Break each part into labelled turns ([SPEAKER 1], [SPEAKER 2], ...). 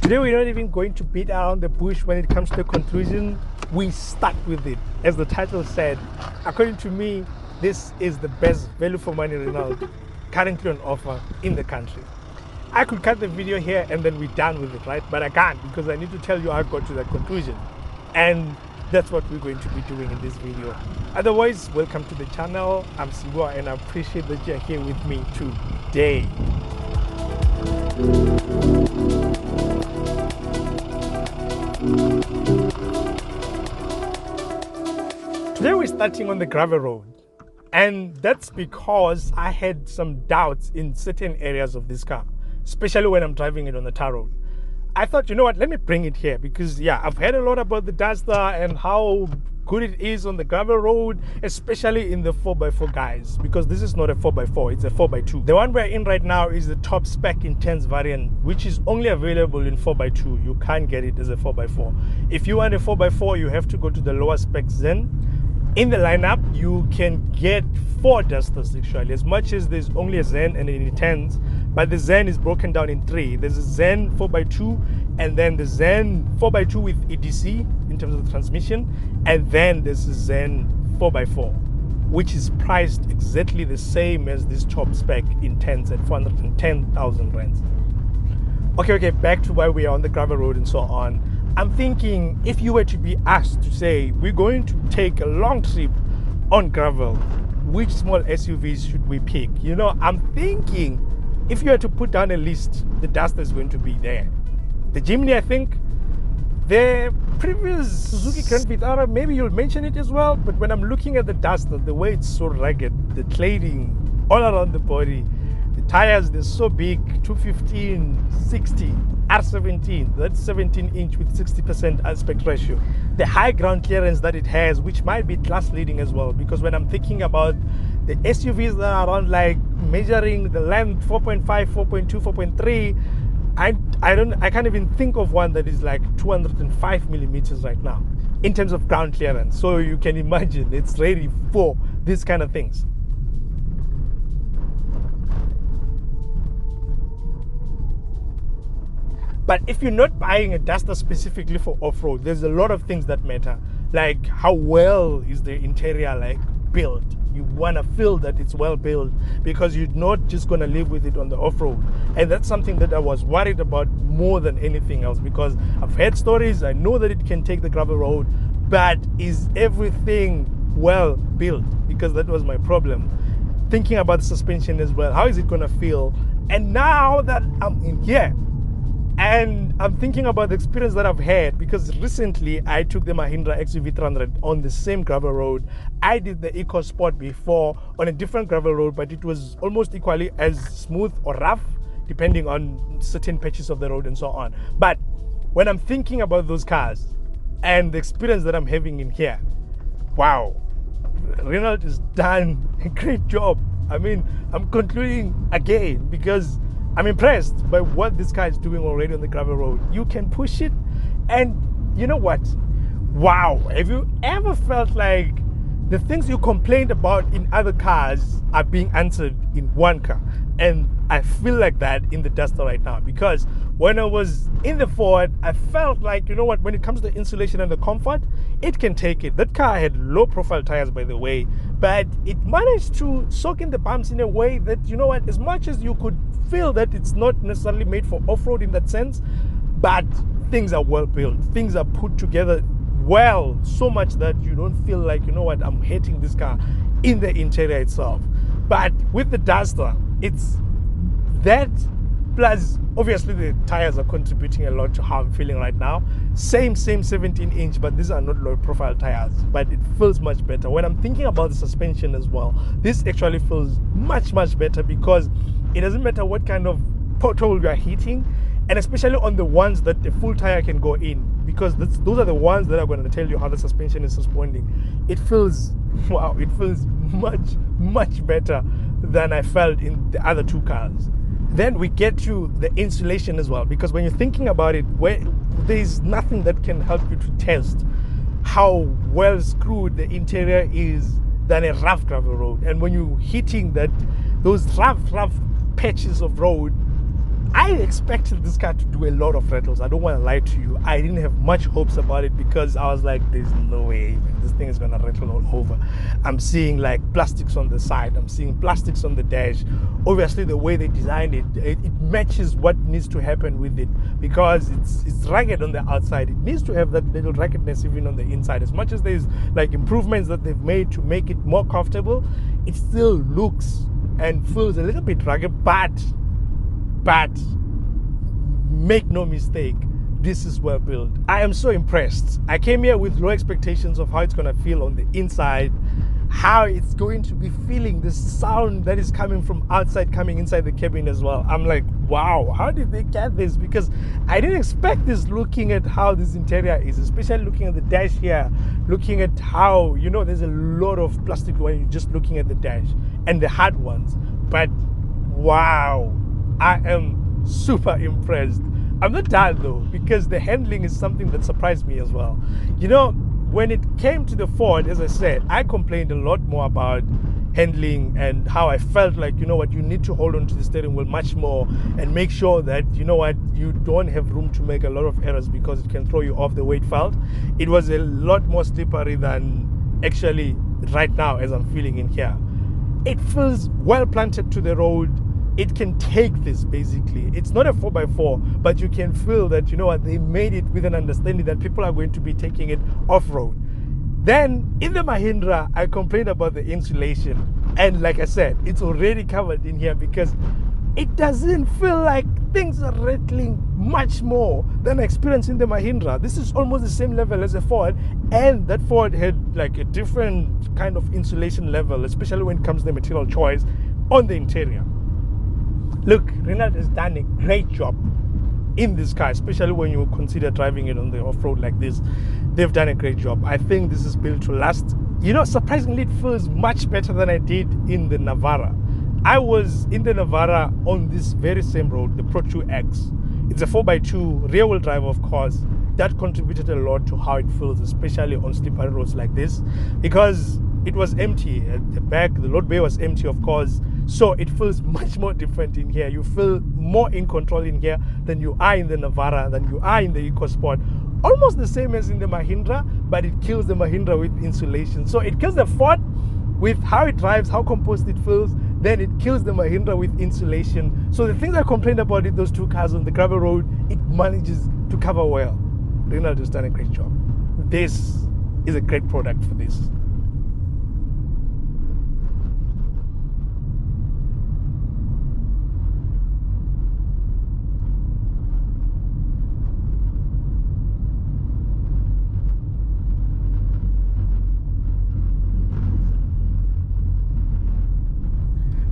[SPEAKER 1] Today we're not even going to beat around the bush when it comes to the conclusion. We stuck with it. As the title said, according to me, this is the best value for money Renault currently on offer in the country. I could cut the video here and then we're done with it, right? But I can't, because I need to tell you how I got to that conclusion. And that's what we're going to be doing in this video. Otherwise, welcome to the channel. I'm Siwa and I appreciate that you're here with me today. Today we're starting on the gravel road, and that's because I had some doubts in certain areas of this car, especially when I'm driving it on the tar road. I thought, you know what, let me bring it here because yeah, I've heard a lot about the Duster and how good it is on the gravel road, especially in the 4x4 guys, because this is not a 4x4, it's a 4x2. The one we're in right now is the top-spec Intens variant, which is only available in 4x2. You can't get it as a 4x4. If you want a 4x4, you have to go to the lower spec Zen. In the lineup, you can get 4 Dusters actually, as much as there's only a Zen and an Intens, but the Zen is broken down in 3. There's a Zen 4x2, and then the Zen 4x2 with EDC in terms of the transmission, and then there's a Zen 4x4, which is priced exactly the same as this top spec Intens at 410,000 rands. Okay, back to why we are on the gravel road and so on. I'm thinking if you were to be asked to say, we're going to take a long trip on gravel, which small SUVs should we pick? You know, I'm thinking if you had to put down a list, the Duster is going to be there. The Jimny, I think. The previous Suzuki Grand Vitara, maybe you'll mention it as well, but when I'm looking at the Duster, the way it's so rugged, the cladding all around the body, the tires, they're so big, 215, 60, R17, that's 17 inch with 60% aspect ratio. The high ground clearance that it has, which might be class leading as well, because when I'm thinking about the SUVs that are around, like measuring the length 4.5, 4.2, 4.3, I can't even think of one that is like 205 millimeters right now in terms of ground clearance. So you can imagine it's ready for these kind of things. But if you're not buying a Duster specifically for off-road, there's a lot of things that matter. Like how well is the interior like built? You want to feel that it's well built, because you're not just going to live with it on the off-road. And that's something that I was worried about more than anything else, because I've heard stories, I know that it can take the gravel road, but is everything well built? Because that was my problem. Thinking about the suspension as well, how is it going to feel? And now that I'm in here, and I'm thinking about the experience that I've had, because recently I took the Mahindra XUV300 on the same gravel road. I did the EcoSport before on a different gravel road, but it was almost equally as smooth or rough, depending on certain patches of the road and so on. But when I'm thinking about those cars and the experience that I'm having in here, wow, Renault has done a great job. I mean, I'm concluding again because I'm impressed by what this car is doing already on the gravel road. You can push it, and you know what? Wow, have you ever felt like the things you complained about in other cars are being answered in one car? And I feel like that in the Duster right now, because when I was in the Ford, I felt like, you know what, when it comes to insulation and the comfort, it can take it. That car had low profile tires, by the way, but it managed to soak in the bumps in a way that, you know what, as much as you could feel that it's not necessarily made for off-road in that sense, but things are well built, things are put together well, so much that you don't feel like, you know what, I'm hating this car in the interior itself. But with the Duster, it's that plus obviously the tires are contributing a lot to how I'm feeling right now. Same 17-inch, but these are not low profile tires, but it feels much better. When I'm thinking about the suspension as well, this actually feels much better, because it doesn't matter what kind of pothole you are hitting, and especially on the ones that the full tire can go in, because those are the ones that are going to tell you how the suspension is responding. It feels, wow, it feels much better than I felt in the other two cars. Then we get to the insulation as well, because when you're thinking about it, there's nothing that can help you to test how well screwed the interior is than a rough gravel road. And when you're hitting those rough patches of road, I expected this car to do a lot of rattles. I don't want to lie to you. I didn't have much hopes about it, because I was like, there's no way this thing is going to rattle all over. I'm seeing like plastics on the side. I'm seeing plastics on the dash. Obviously, the way they designed it matches what needs to happen with it, because it's rugged on the outside. It needs to have that little ruggedness even on the inside. As much as there's like improvements that they've made to make it more comfortable, it still looks and feels a little bit rugged, but make no mistake, this is well built. I am so impressed. I came here with low expectations of how it's going to feel on the inside, how it's going to be feeling the sound that is coming from outside, coming inside the cabin as well. I'm like, wow, how did they get this? Because I didn't expect this, looking at how this interior is, especially looking at the dash here, looking at how, you know, there's a lot of plastic when you're just looking at the dash and the hard ones. But wow, I am super impressed. I'm not done though, because the handling is something that surprised me as well. You know, when it came to the Ford, as I said, I complained a lot more about handling and how I felt like, you know what, you need to hold on to the steering wheel much more and make sure that, you know what, you don't have room to make a lot of errors, because it can throw you off the way it felt. It was a lot more slippery than actually right now as I'm feeling in here. It feels well planted to the road. It can take this, basically. It's not a 4x4, but you can feel that, you know what, they made it with an understanding that people are going to be taking it off-road. Then in the Mahindra, I complained about the insulation, and like I said, it's already covered in here, because it doesn't feel like things are rattling much more than I experienced in the Mahindra. This is almost the same level as a Ford, and that Ford had like a different kind of insulation level, especially when it comes to the material choice on the interior. Look, Renault has done a great job in this car, especially when you consider driving it on the off-road like this. They've done a great job. I think this is built to last. You know, surprisingly, it feels much better than I did in the Navara. I was in the Navara on this very same road, the Pro 2X. It's a 4x2 rear-wheel drive, of course. That contributed a lot to how it feels, especially on slippery roads like this, because it was empty at the back. The load bay was empty, of course. So it feels much more different in here. You feel more in control in here than you are in the Navara, than you are in the EcoSport. Almost the same as in the Mahindra, but it kills the Mahindra with insulation. So it kills the Ford with how it drives, how composed it feels. Then it kills the Mahindra with insulation. So the things I complained about in those two cars on the gravel road, it manages to cover well. Renault has done a great job. This is a great product for this.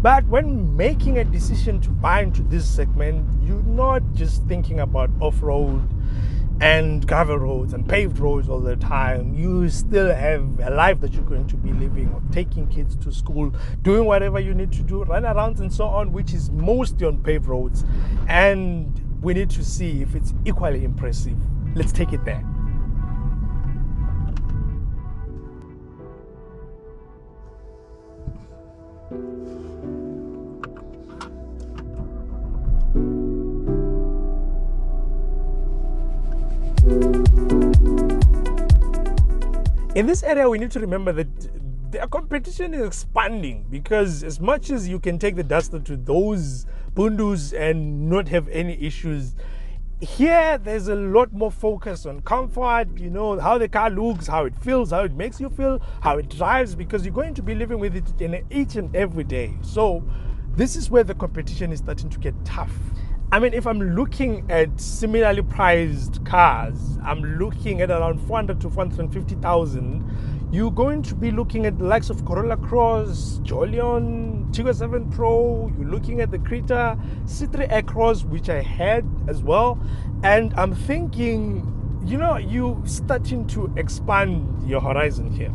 [SPEAKER 1] But when making a decision to buy into this segment, you're not just thinking about off-road and gravel roads and paved roads all the time. You still have a life that you're going to be living, of taking kids to school, doing whatever you need to do, run around and so on, which is mostly on paved roads. And we need to see if it's equally impressive. Let's take it there. In this area, we need to remember that the competition is expanding, because as much as you can take the Duster to those bundus and not have any issues, here there's a lot more focus on comfort, you know, how the car looks, how it feels, how it makes you feel, how it drives, because you're going to be living with it in each and every day. So this is where the competition is starting to get tough. I mean, if I'm looking at similarly priced cars, I'm looking at around 400 to 450,000. You're going to be looking at the likes of Corolla Cross, Jolion, Tiggo 7 Pro. You're looking at the Creta C3 Acros, which I had as well. And I'm thinking, you know, you starting to expand your horizon here.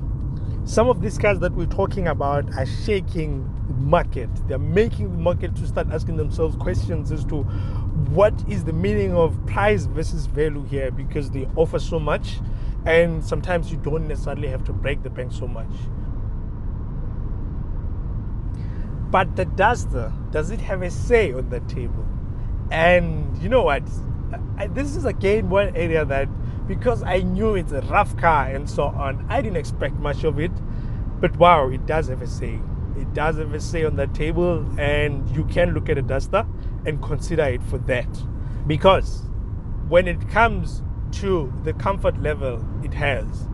[SPEAKER 1] Some of these cars that we're talking about are shaking the market. They're making the market to start asking themselves questions as to what is the meaning of price versus value here, because they offer so much and sometimes you don't necessarily have to break the bank so much. But the Duster, does it have a say on the table? And you know what? This is again one area that, because I knew it's a rough car and so on, I didn't expect much of it. But wow, it does have a say. It does have a say on the table, and you can look at a Duster and consider it for that. Because when it comes to the comfort level it has,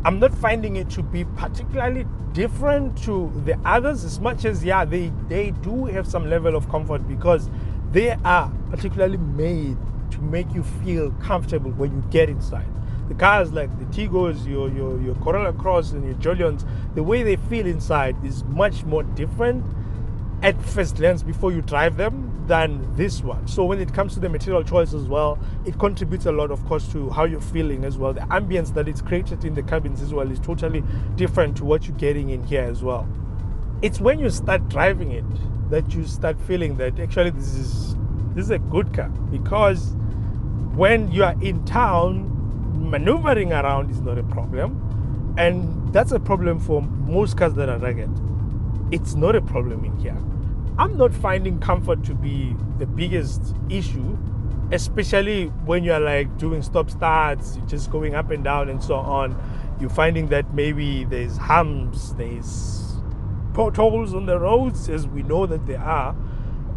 [SPEAKER 1] I'm not finding it to be particularly different to the others, as much as, yeah, they do have some level of comfort, because they are particularly made to make you feel comfortable when you get inside. The cars like the Tiggos, your Corolla Cross and your Jolions, the way they feel inside is much more different at first glance before you drive them than this one. So when it comes to the material choice as well, it contributes a lot, of course, to how you're feeling as well. The ambience that it's created in the cabins as well is totally different to what you're getting in here as well. It's when you start driving it that you start feeling that actually this is a good car, because when you are in town, maneuvering around is not a problem, and that's a problem for most cars that are rugged. It's not a problem in here. I'm not finding comfort to be the biggest issue, especially when you're like doing stop starts, you're just going up and down and so on. You're finding that maybe there's humps, there's potholes on the roads, as we know that there are.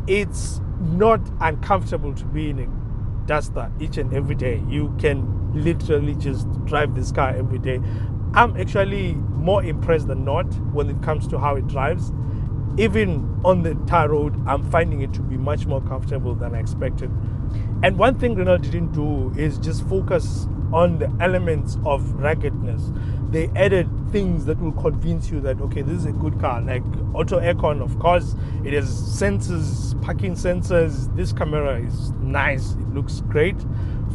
[SPEAKER 1] It's not uncomfortable to be in a Duster each and every day. You can literally just drive this car every day. I'm actually more impressed than not when it comes to how it drives. Even on the tar road, I'm finding it to be much more comfortable than I expected. And one thing Renault didn't do is just focus on the elements of ruggedness. They added things that will convince you that, okay, this is a good car, like auto aircon. Of course, it has sensors, parking sensors. This camera is nice. It looks great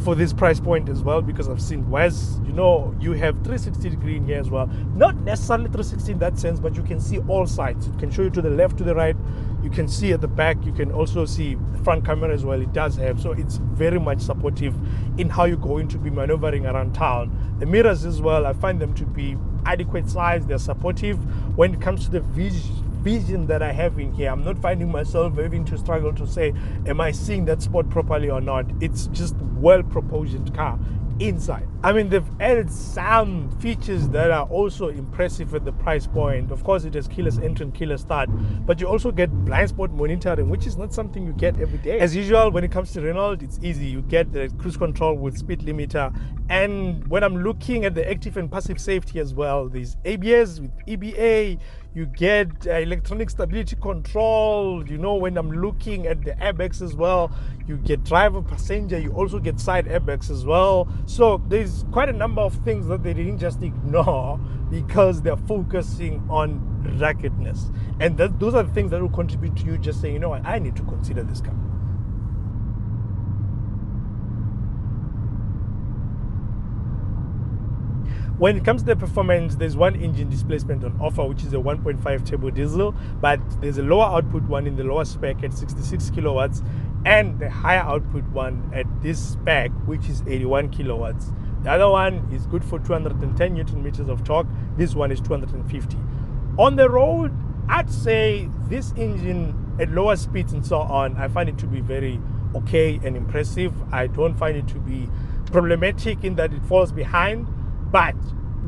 [SPEAKER 1] for this price point as well, because I've seen worse. You know, you have 360 degree in here as well. Not necessarily 360 in that sense, but you can see all sides. It can show you to the left, to the right. You can see at the back. You can also see the front camera as well. It does have, so it's very much supportive in how you're going to be maneuvering around town. The mirrors as well, I find them to be adequate size. They're supportive. When it comes to the vision that I have in here, I'm not finding myself having to struggle to say, am I seeing that spot properly or not? It's just well proportioned car inside. I mean, they've added some features that are also impressive at the price point. Of course, it has keyless entry and keyless start, but you also get blind spot monitoring, which is not something you get every day. As usual, when it comes to Renault, it's easy. You get the cruise control with speed limiter, and when I'm looking at the active and passive safety as well, there's ABS with EBA. You get electronic stability control. You know, when I'm looking at the airbags as well, you get driver, passenger. You also get side airbags as well. So there's quite a number of things that they didn't just ignore, because they're focusing on ruggedness. And those are the things that will contribute to you just saying, you know what, I need to consider this car. When it comes to the performance, there's one engine displacement on offer, which is a 1.5 turbo diesel, but there's a lower output one in the lower spec at 66 kilowatts, and the higher output one at this spec, which is 81 kilowatts. The other one is good for 210 Newton meters of torque. This one is 250. On the road, I'd say this engine at lower speeds and so on, I find it to be very okay and impressive. I don't find it to be problematic in that it falls behind. But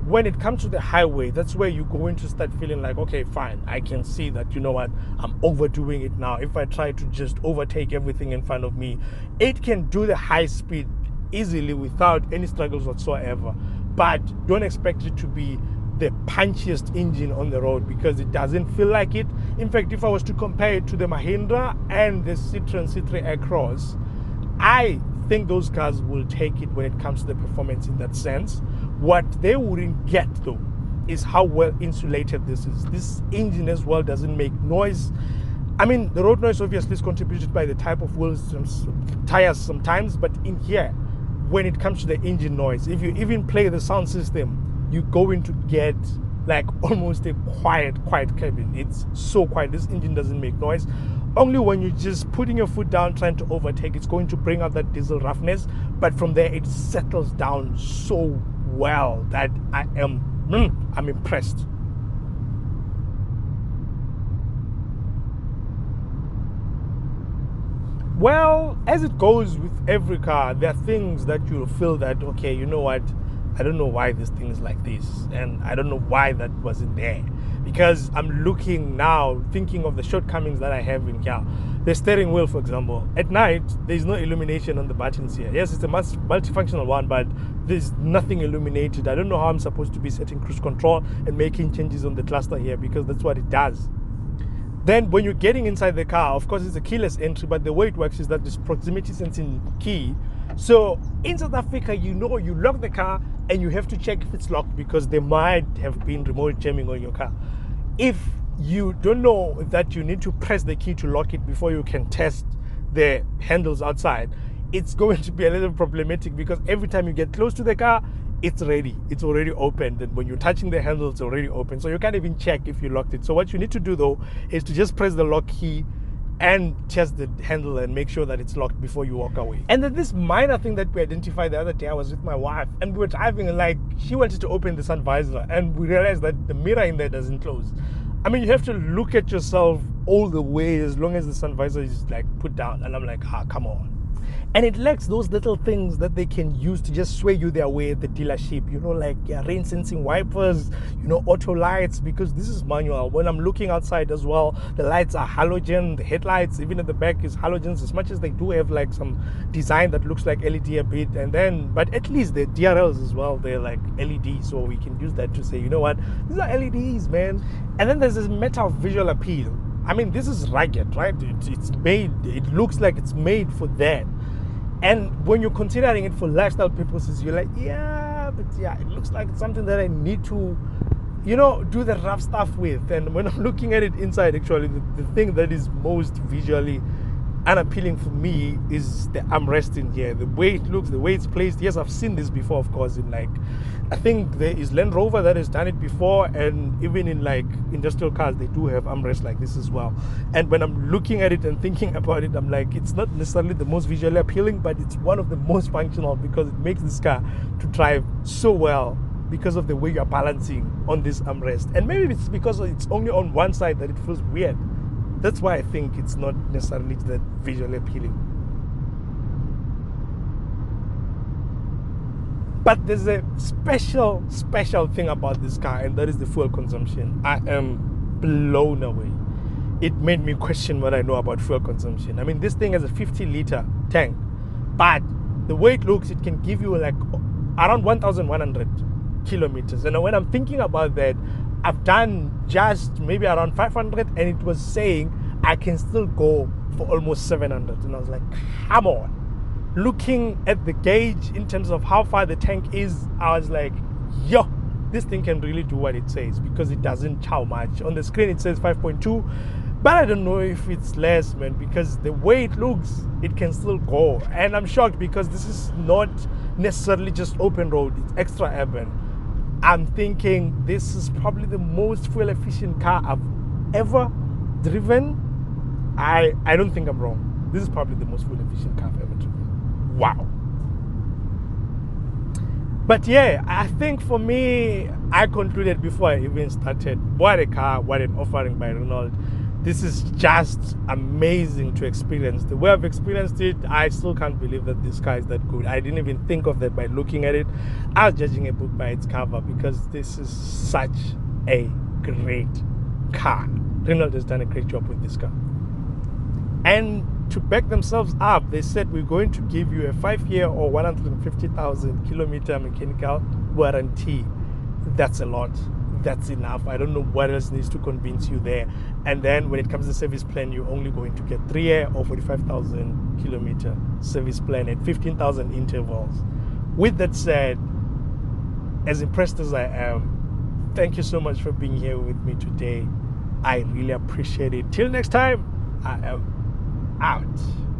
[SPEAKER 1] when it comes to the highway, that's where you're going to start feeling like, okay, fine, I can see that, you know what, I'm overdoing it now. If I try to just overtake everything in front of me, it can do the high speed easily without any struggles whatsoever. But don't expect it to be the punchiest engine on the road because it doesn't feel like it. In fact, if I was to compare it to the Mahindra and the Citroen C3 Aircross, I think those cars will take it when it comes to the performance in that sense. What they wouldn't get though is how well insulated this is. This engine as well doesn't make noise. I mean, the road noise obviously is contributed by the type of wheels and tires sometimes, but in here, when it comes to the engine noise, if you even play the sound system, you're going to get like almost a quiet cabin. It's so quiet. This engine doesn't make noise. Only when you're just putting your foot down trying to overtake, it's going to bring out that diesel roughness, but from there it settles down so well that I'm impressed. Well, as it goes with every car, there are things that you'll feel that, okay, you know what, I don't know why this thing is like this, and I don't know why that wasn't there. Because I'm looking now, thinking of the shortcomings that I have in here. The steering wheel, for example. At night, there's no illumination on the buttons here. Yes, it's a multifunctional one, but there's nothing illuminated. I don't know how I'm supposed to be setting cruise control and making changes on the cluster here, because that's what it does. Then when you're getting inside the car, of course it's a keyless entry, but the way it works is that this proximity sensing key. So in South Africa, you know, you lock the car and you have to check if it's locked because there might have been remote jamming on your car. If you don't know that you need to press the key to lock it before you can test the handles outside, it's going to be a little problematic because every time you get close to the car, it's ready. It's already opened. And when you're touching the handle, it's already open. So you can't even check if you locked it. So what you need to do though is to just press the lock key and test the handle and make sure that it's locked before you walk away. And then this minor thing that we identified the other day, I was with my wife and we were driving and like she wanted to open the sun visor and we realized that the mirror in there doesn't close. I mean, you have to look at yourself all the way as long as the sun visor is like put down. And I'm like, come on. And it lacks those little things that they can use to just sway you their way at the dealership, you know, like rain sensing wipers, you know, auto lights, because this is manual. When I'm looking outside as well, the lights are halogen, the headlights, even at the back is halogens, as much as they do have like some design that looks like LED a bit. And then, but at least the DRLs as well, they're like LED, so we can use that to say, you know what, these are LEDs, man. And then there's this metal visual appeal. I mean, this is rugged, right? It's made, it looks like it's made for that. And when you're considering it for lifestyle purposes, you're like, yeah, but yeah, it looks like it's something that I need to, you know, do the rough stuff with. And when I'm looking at it inside, actually, the thing that is most visually unappealing for me is the armrest in here. The way it looks, the way it's placed. Yes, I've seen this before, of course, in like, I think there is Land Rover that has done it before, and even in like industrial cars, they do have armrests like this as well. And when I'm looking at it and thinking about it, I'm like, it's not necessarily the most visually appealing, but it's one of the most functional because it makes this car to drive so well because of the way you're balancing on this armrest. And maybe it's because it's only on one side that it feels weird. That's why I think it's not necessarily that visually appealing. But there's a special thing about this car, and that is the fuel consumption. I am blown away. It made me question what I know about fuel consumption. I mean, this thing has a 50-liter tank, but the way it looks, it can give you like around 1,100 kilometers. And when I'm thinking about that, I've done just maybe around 500, and it was saying I can still go for almost 700. And I was like, come on. Looking at the gauge in terms of how far the tank is, I was like, yo, this thing can really do what it says because it doesn't chow much. On the screen, it says 5.2, but I don't know if it's less, man, because the way it looks, it can still go. And I'm shocked because this is not necessarily just open road, it's extra urban. I'm thinking this is probably the most fuel efficient car I've ever driven. I don't think I'm wrong. This is probably the most fuel efficient car I've ever driven. Wow. But yeah, I think for me, I concluded before I even started, what a car, what an offering by Renault. This is just amazing to experience. The way I've experienced it, I still can't believe that this car is that good. I didn't even think of that by looking at it. I was judging a book by its cover because this is such a great car. Renault has done a great job with this car. And to back themselves up, they said we're going to give you a 5-year or 150,000 kilometer mechanical warranty. That's a lot. that's enough. I don't know what else needs to convince you there. And then when it comes to service plan, you're only going to get 3-year or 45,000 kilometer service plan at 15,000 intervals. With that said, as impressed as I am, thank you so much for being here with me today. I really appreciate it. Till next time, I am out.